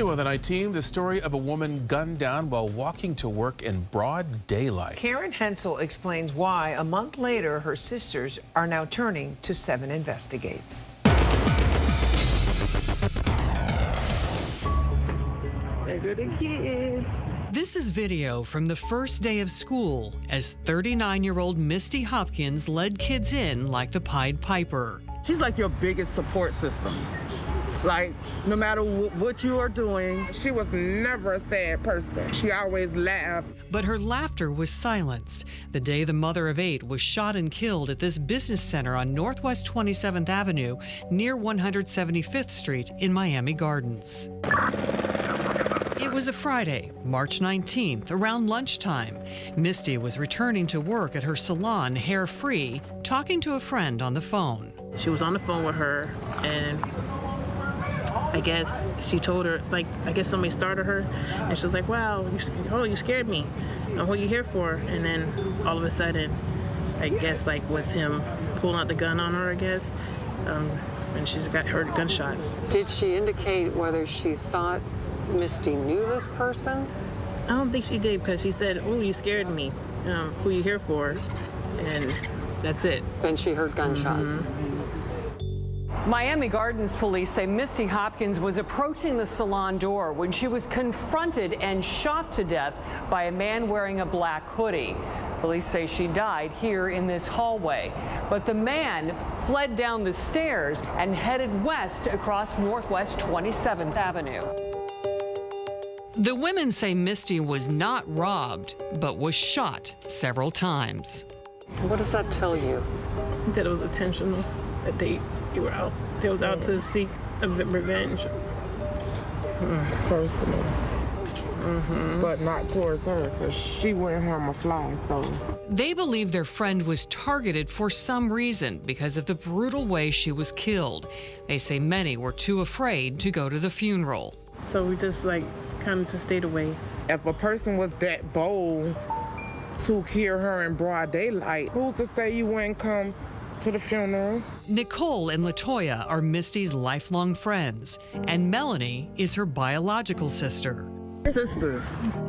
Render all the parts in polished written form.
New on the night team, the story of a woman gunned down while walking to work in broad daylight. Karen Hensel explains why a month later her sisters are now turning to 7 Investigates. This is video from the first day of school as 39-year-old Misty Hopkins led kids in like the Pied Piper. She's like your biggest support system. Like, no matter what you are doing, she was never a sad person. She always laughed. But her laughter was silenced the day the mother of 8 was shot and killed at this business center on Northwest 27th Avenue near 175th Street in Miami Gardens. It was a Friday, March 19th, around lunchtime. Misty was returning to work at her salon, Hair Free, talking to a friend on the phone. She was on the phone with her, and I guess she told her, like, I guess somebody started her, and she was like, wow, you scared me. What are you here for? And then all of a sudden, I guess, like, with him pulling out the gun on her, I guess, and she's got heard gunshots. Did she indicate whether she thought Misty knew this person? I don't think she did, because she said, oh, you scared me. Who are you here for? And that's it. Then she heard gunshots. Miami Gardens police say Misty Hopkins was approaching the salon door when she was confronted and shot to death by a man wearing a black hoodie. Police say she died here in this hallway, but the man fled down the stairs and headed west across Northwest 27th Avenue. The women say Misty was not robbed, but was shot several times. What does that tell you? That it was intentional, that they was out to seek revenge. Personal. But not towards her, because she wouldn't harm a fly, so. They believe their friend was targeted for some reason because of the brutal way she was killed. They say many were too afraid to go to the funeral. So we just, like, kind of just stayed away. If a person was that bold to kill her in broad daylight, who's to say you wouldn't come to the funeral? Nicole and Latoya are Misty's lifelong friends, and Melanie is her biological sister. Sisters.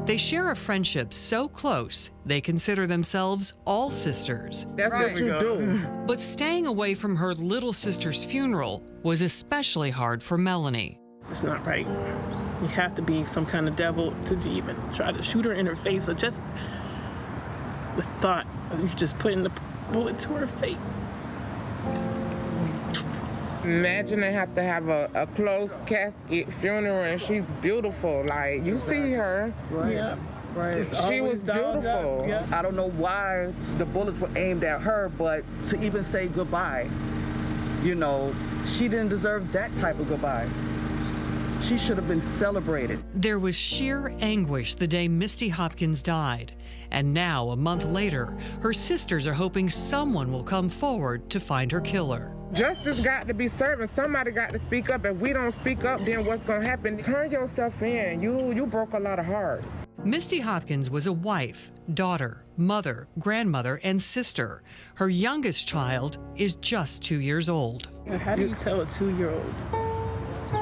They share a friendship so close, they consider themselves all sisters. That's what you do. But staying away from her little sister's funeral was especially hard for Melanie. It's not right. You have to be some kind of devil to even try to shoot her in her face, or just the thought of you just putting the bullet to her face. Imagine they have to have a closed casket funeral and she's beautiful. Like, you see her. Right. Yeah. Right. She was beautiful. Yeah. I don't know why the bullets were aimed at her, but to even say goodbye, you know, she didn't deserve that type of goodbye. She should have been celebrated. There was sheer anguish the day Misty Hopkins died. And now, a month later, her sisters are hoping someone will come forward to find her killer. Justice got to be served, and somebody got to speak up. If we don't speak up, then what's going to happen? Turn yourself in. You broke a lot of hearts. Misty Hopkins was a wife, daughter, mother, grandmother, and sister. Her youngest child is just 2 years old. How do you tell a 2-year-old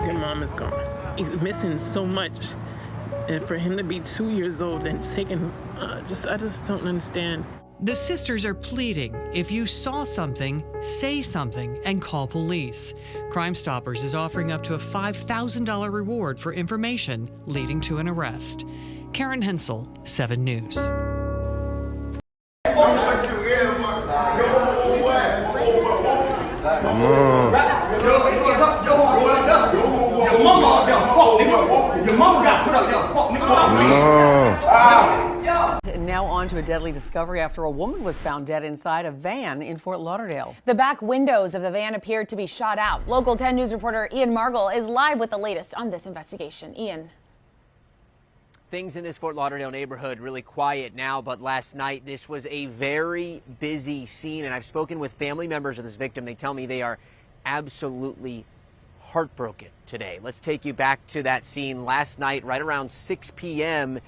your mom is gone? He's missing so much. And for him to be 2 years old and taking, I just don't understand. The sisters are pleading, if you saw something, say something and call police. Crime Stoppers is offering up to a $5,000 reward for information leading to an arrest. Karen Hensel, 7 News. Now on to a deadly discovery after a woman was found dead inside a van in Fort Lauderdale. The back windows of the van appeared to be shot out. Local 10 News reporter Ian Margall is live with the latest on this investigation. Ian. Things in this Fort Lauderdale neighborhood really quiet now, but last night this was a very busy scene, and I've spoken with family members of this victim. They tell me they are absolutely heartbroken today. Let's take you back to that scene last night, right around 6 p.m.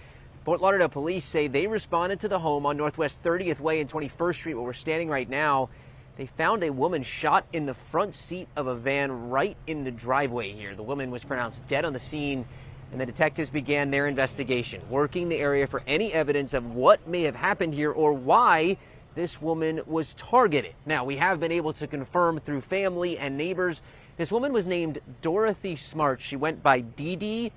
Fort Lauderdale police say they responded to the home on Northwest 30th Way and 21st Street, where we're standing right now. They found a woman shot in the front seat of a van right in the driveway here. The woman was pronounced dead on the scene. and the detectives began their investigation, working the area for any evidence of what may have happened here or why this woman was targeted. Now, we have been able to confirm through family and neighbors, this woman was named Dorothy Smart. She went by Dee Dee.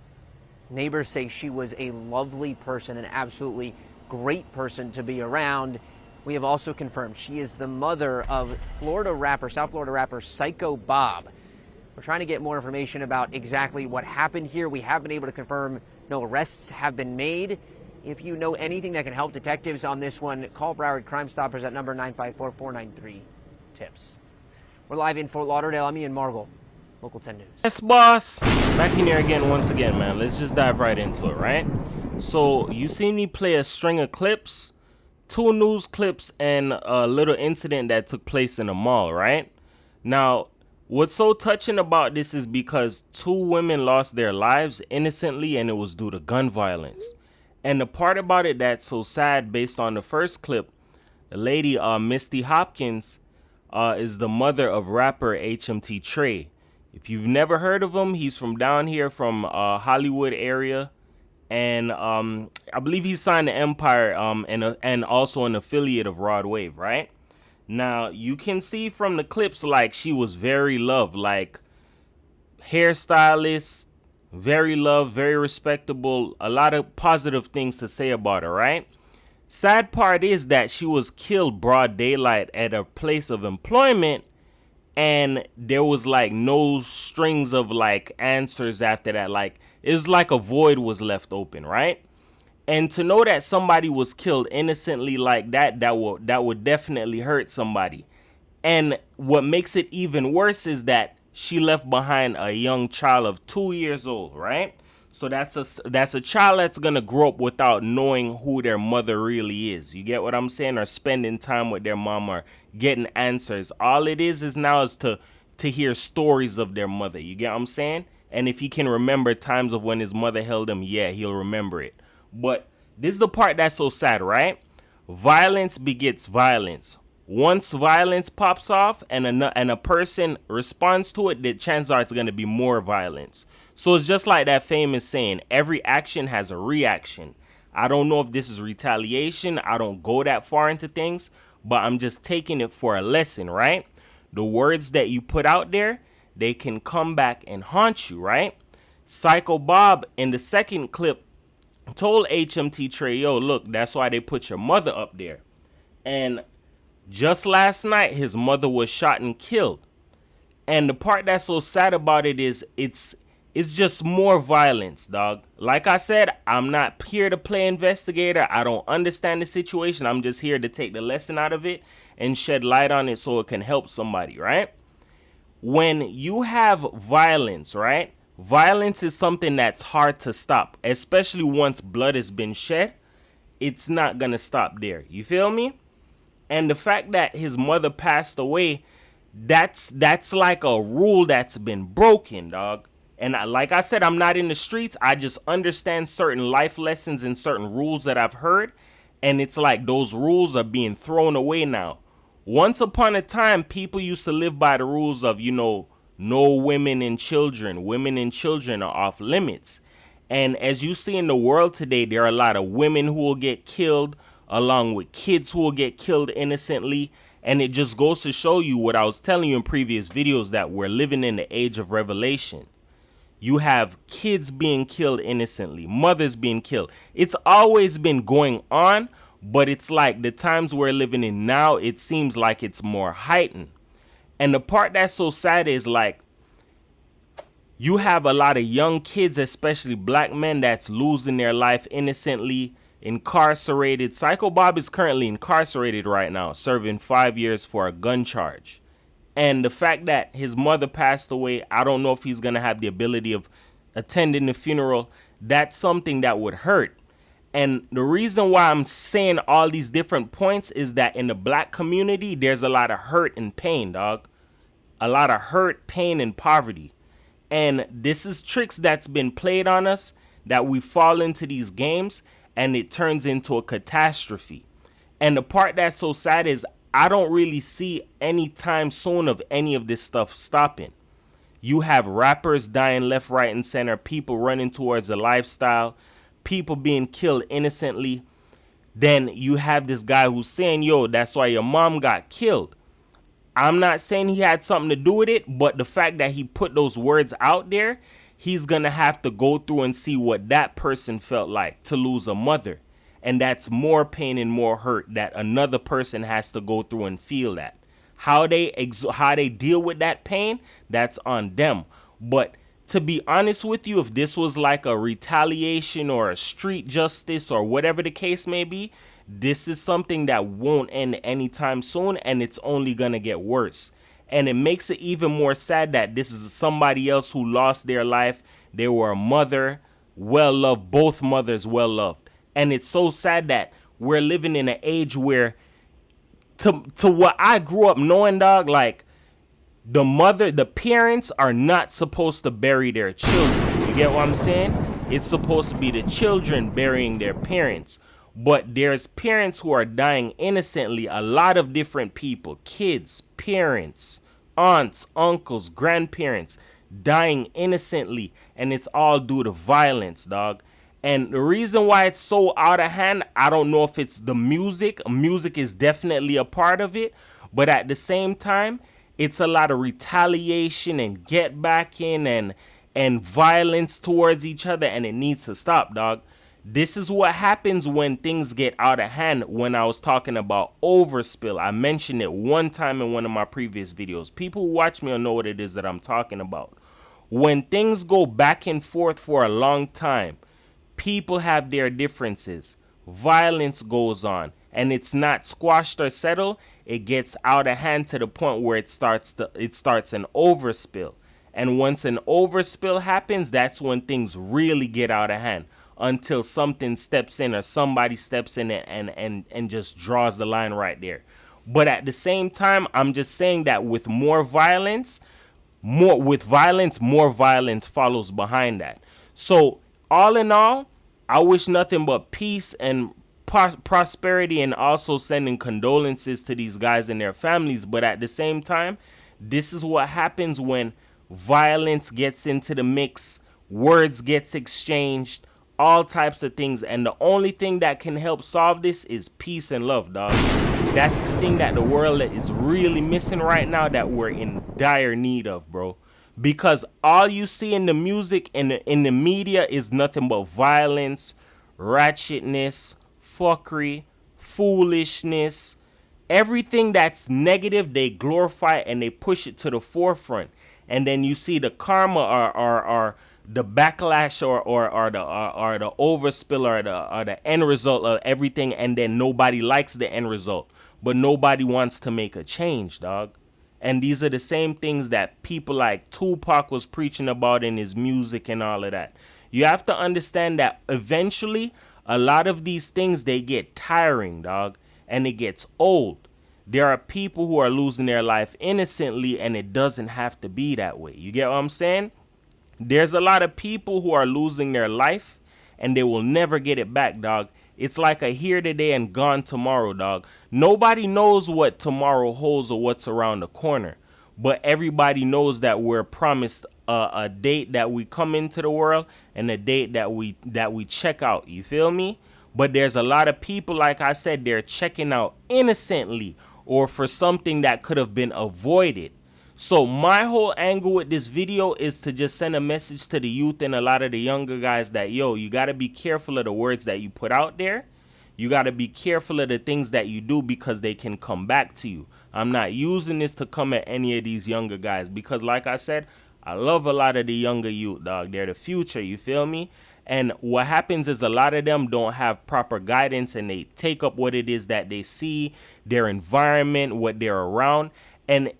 Neighbors say she was a lovely person, an absolutely great person to be around. We have also confirmed she is the mother of South Florida rapper Syko Bob. We're trying to get more information about exactly what happened here. We have been able to confirm no arrests have been made. If you know anything that can help detectives on this one, call Broward Crime Stoppers at number 954-493-TIPS. We're live in Fort Lauderdale. I'm Ian Margol, Local 10 News. Yes, boss. Back in here again, once again, man. Let's just dive right into it, right? So you seen me play a string of clips, 2 news clips, and a little incident that took place in a mall, right? Now, what's so touching about this is because 2 women lost their lives innocently, and it was due to gun violence. And the part about it that's so sad, based on the first clip, the lady, Misty Hopkins, is the mother of rapper HMT Trey. If you've never heard of him, he's from down here from Hollywood area. And I believe he signed to Empire and also an affiliate of Rod Wave, right? Now, you can see from the clips, like, she was very loved, like, hairstylist, very loved, very respectable, a lot of positive things to say about her, right? Sad part is that she was killed broad daylight at a place of employment, and there was, like, no strings of, like, answers after that. Like, it was like a void was left open, right? And to know that somebody was killed innocently like that, that would definitely hurt somebody. And what makes it even worse is that she left behind a young child of 2 years old, right? So that's a child that's gonna grow up without knowing who their mother really is. You get what I'm saying? Or spending time with their mom or getting answers. All it is now is to hear stories of their mother. You get what I'm saying? And if he can remember times of when his mother held him, yeah, he'll remember it. But this is the part that's so sad, right? Violence begets violence. Once violence pops off and a person responds to it, the chances are it's going to be more violence. So it's just like that famous saying, every action has a reaction. I don't know if this is retaliation. I don't go that far into things, but I'm just taking it for a lesson, right? The words that you put out there, they can come back and haunt you, right? Syko Bob in the second clip told HMT Trey, yo, look, that's why they put your mother up there. And just last night, his mother was shot and killed. And the part that's so sad about it is it's just more violence, dog. Like I said, I'm not here to play investigator. I don't understand the situation. I'm just here to take the lesson out of it and shed light on it so it can help somebody, right? When you have violence, right? Violence is something that's hard to stop, especially once blood has been shed. It's not going to stop there. You feel me? And the fact that his mother passed away, that's like a rule that's been broken, dog. And like I said, I'm not in the streets. I just understand certain life lessons and certain rules that I've heard. And it's like those rules are being thrown away now. Once upon a time, people used to live by the rules of, you know, no women and children. Women and children are off limits. And as you see in the world today, there are a lot of women who will get killed, along with kids who will get killed innocently. And it just goes to show you what I was telling you in previous videos, that we're living in the age of revelation. You have kids being killed innocently, mothers being killed. It's always been going on, but it's like the times we're living in now, it seems like it's more heightened. And the part that's so sad is, like, you have a lot of young kids, especially black men, that's losing their life innocently, incarcerated. Syko Bob is currently incarcerated right now, serving 5 years for a gun charge. And the fact that his mother passed away, I don't know if he's going to have the ability of attending the funeral. That's something that would hurt. And the reason why I'm saying all these different points is that in the black community, there's a lot of hurt and pain, dog. A lot of hurt, pain, and poverty. And this is tricks that's been played on us, that we fall into these games and it turns into a catastrophe. And the part that's so sad is I don't really see any time soon of any of this stuff stopping. You have rappers dying left, right, and center, people running towards a lifestyle, people being killed innocently. Then you have this guy who's saying, yo, that's why your mom got killed. I'm not saying he had something to do with it, but the fact that he put those words out there, he's going to have to go through and see what that person felt like to lose a mother. And that's more pain and more hurt that another person has to go through and feel that. How they deal with that pain, that's on them. But to be honest with you, if this was like a retaliation or a street justice or whatever the case may be, this is something that won't end anytime soon, and it's only gonna get worse. And it makes it even more sad that this is somebody else who lost their life. They were a mother, well loved, both mothers well loved. And it's so sad that we're living in an age where, to what I grew up knowing, dog, like the parents are not supposed to bury their children. You get what I'm saying? It's supposed to be the children burying their parents. But there's parents who are dying innocently. A lot of different people, kids, parents, aunts, uncles, grandparents, dying innocently. And it's all due to violence, dog. And the reason why it's so out of hand, I don't know if it's the music. Music is definitely a part of it. But at the same time, it's a lot of retaliation and get back in and violence towards each other. And it needs to stop, dog. This is what happens when things get out of hand. When I was talking about overspill, I mentioned it one time in one of my previous videos. People who watch me will know what it is that I'm talking about. When things go back and forth for a long time, people have their differences. Violence goes on, and it's not squashed or settled. It gets out of hand to the point where it starts an overspill. And once an overspill happens, that's when things really get out of hand. Until something steps in or somebody steps in and just draws the line right there. But at the same time, I'm just saying that with more violence follows behind that. So all in all, I wish nothing but peace and prosperity, and also sending condolences to these guys and their families. But at the same time, this is what happens when violence gets into the mix, words gets exchanged, all types of things. And the only thing that can help solve this is peace and love, dog. That's the thing that the world is really missing right now, that we're in dire need of, bro. Because all you see in the music and in the media is nothing but violence, ratchetness, fuckery, foolishness. Everything that's negative, they glorify and they push it to the forefront. And then you see the karma or the backlash or the overspill or the end result of everything, and then nobody likes the end result, but nobody wants to make a change, dog. And these are the same things that people like Tupac was preaching about in his music and all of that. You have to understand that eventually a lot of these things, they get tiring, dog, and it gets old. There are people who are losing their life innocently, and it doesn't have to be that way. You get what I'm saying? There's a lot of people who are losing their life and they will never get it back, dog. It's like a here today and gone tomorrow, dog. Nobody knows what tomorrow holds or what's around the corner. But everybody knows that we're promised a date that we come into the world and a date that we check out. You feel me? But there's a lot of people, like I said, they're checking out innocently or for something that could have been avoided. So my whole angle with this video is to just send a message to the youth and a lot of the younger guys that, yo, you got to be careful of the words that you put out there. You got to be careful of the things that you do, because they can come back to you. I'm not using this to come at any of these younger guys, because like I said, I love a lot of the younger youth, dog. They're the future, you feel me? And what happens is a lot of them don't have proper guidance, and they take up what it is that they see, their environment, what they're around, and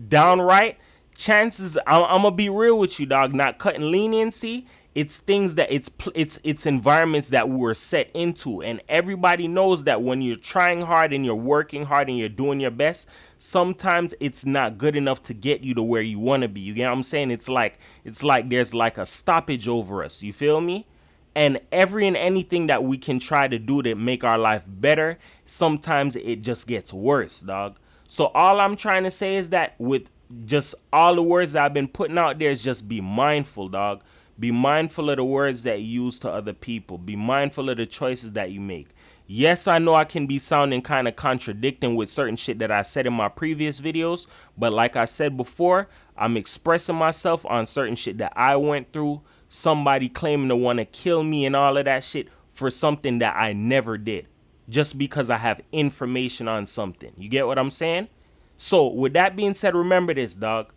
downright chances, I'm gonna be real with you, dog, not cutting leniency. It's things that it's environments that we were set into, and everybody knows that when you're trying hard and you're working hard and you're doing your best, sometimes it's not good enough to get you to where you want to be. You get what I'm saying? It's like there's like a stoppage over us. You feel me? And every and anything that we can try to do to make our life better, sometimes it just gets worse, dog. So all I'm trying to say is that with just all the words that I've been putting out there is just be mindful, dog. Be mindful of the words that you use to other people. Be mindful of the choices that you make. Yes, I know I can be sounding kind of contradicting with certain shit that I said in my previous videos, but like I said before, I'm expressing myself on certain shit that I went through. Somebody claiming to want to kill me and all of that shit for something that I never did, just because I have information on something. You get what I'm saying? So with that being said, remember this, dog.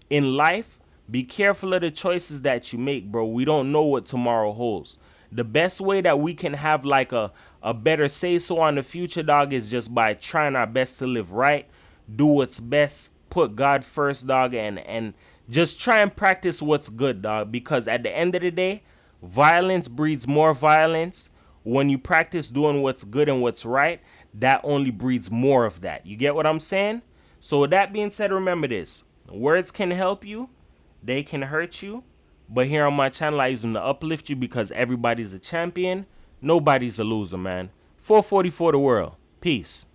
In life, be careful of the choices that you make, bro. We don't know what tomorrow holds. The best way that we can have like a better say-so on the future, dog, is just by trying our best to live right, do what's best, put God first, dog, and just try and practice what's good, dog. Because at the end of the day, violence breeds more violence. When you practice doing what's good and what's right, that only breeds more of that. You get what I'm saying? So with that being said, remember this. Words can help you. They can hurt you. But here on my channel, I use them to uplift you because everybody's a champion. Nobody's a loser, man. 444 the world. Peace.